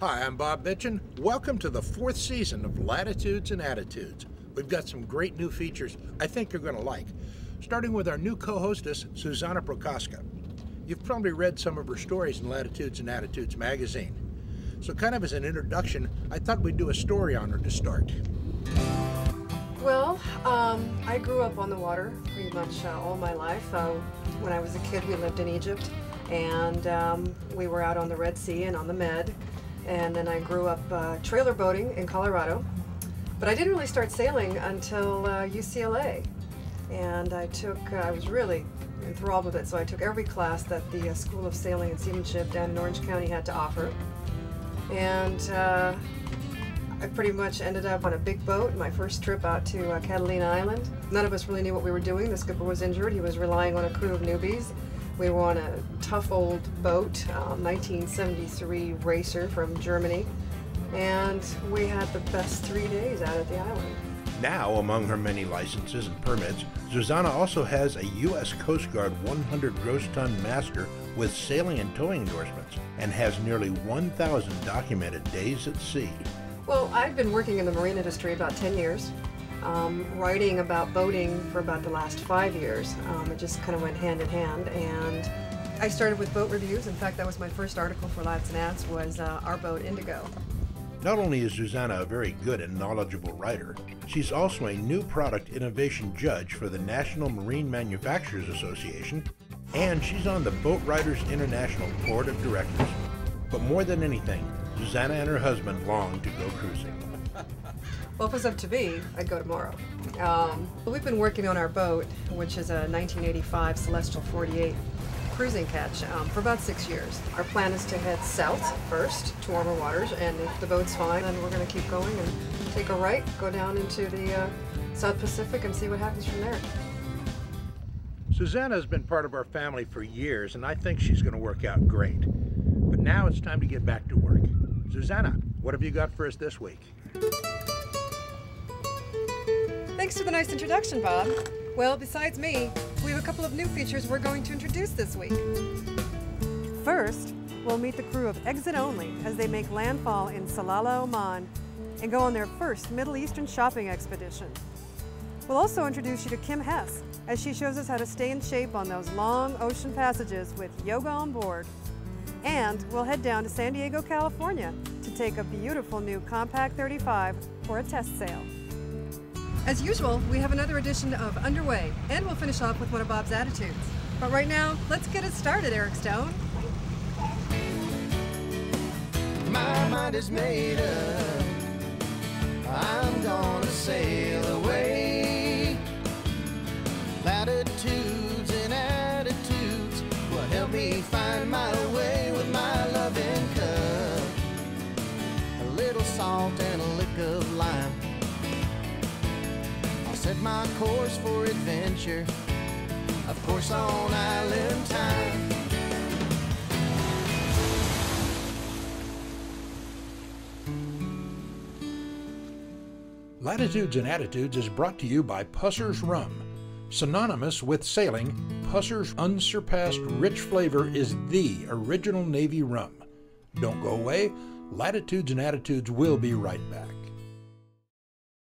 Hi, I'm Bob Bitchin. Welcome to the 4th season of Latitudes and Attitudes. We've got some great new features I think you're going to like, starting with our new co-hostess, Zuzana Prochaska. You've probably read some of her stories in Latitudes and Attitudes magazine. So kind of as an introduction, I thought we'd do a story on her to start. Well, I grew up on the water pretty much all my life. When I was a kid, we lived in Egypt, and we were out on the Red Sea and on the Med. And then I grew up trailer boating in Colorado. But I didn't really start sailing until UCLA. And I was really enthralled with it, so I took every class that the School of Sailing and Seamanship down in Orange County had to offer. And I pretty much ended up on a big boat, my first trip out to Catalina Island. None of us really knew what we were doing. The skipper was injured. He was relying on a crew of newbies. We were on a tough old boat, 1973 racer from Germany, and we had the best 3 days out at the island. Now, among her many licenses and permits, Zuzana also has a U.S. Coast Guard 100 gross ton master with sailing and towing endorsements, and has nearly 1,000 documented days at sea. Well, I've been working in the marine industry about 10 years. Writing about boating for about the last 5 years. It just kind of went hand in hand, and I started with boat reviews. In fact, that was my first article for Lads and Ats, was our boat Indigo. Not only is Zuzana a very good and knowledgeable writer, she's also a new product innovation judge for the National Marine Manufacturers Association, and she's on the Boat Writers International Board of Directors. But more than anything, Zuzana and her husband long to go cruising. Well, if it was up to me, I'd go tomorrow. We've been working on our boat, which is a 1985 Celestial 48 cruising catch, for about 6 years. Our plan is to head south first to warmer waters, and if the boat's fine, then we're going to keep going and take a right, go down into the South Pacific and see what happens from there. Zuzana has been part of our family for years, and I think she's going to work out great. But now it's time to get back to work. Zuzana, what have you got for us this week? Thanks for the nice introduction, Bob. Well, besides me, we have a couple of new features we're going to introduce this week. First, we'll meet the crew of Exit Only as they make landfall in Salalah, Oman, and go on their first Middle Eastern shopping expedition. We'll also introduce you to Kim Hess as she shows us how to stay in shape on those long ocean passages with Yoga Onboard. And we'll head down to San Diego, California to take a beautiful new Com-Pac 35 for a test sail. As usual, we have another edition of Underway, and we'll finish off with one of Bob's attitudes. But right now, let's get it started, Eric Stone. My mind is made up. I'm gonna sail away. Latitudes and attitudes will help me find my way with my loving cup. A little salt and a lick of lime. Set my course for adventure, of course on island time. Latitudes and Attitudes is brought to you by Pusser's Rum. Synonymous with sailing, Pusser's unsurpassed rich flavor is the original Navy rum. Don't go away. Latitudes and Attitudes will be right back.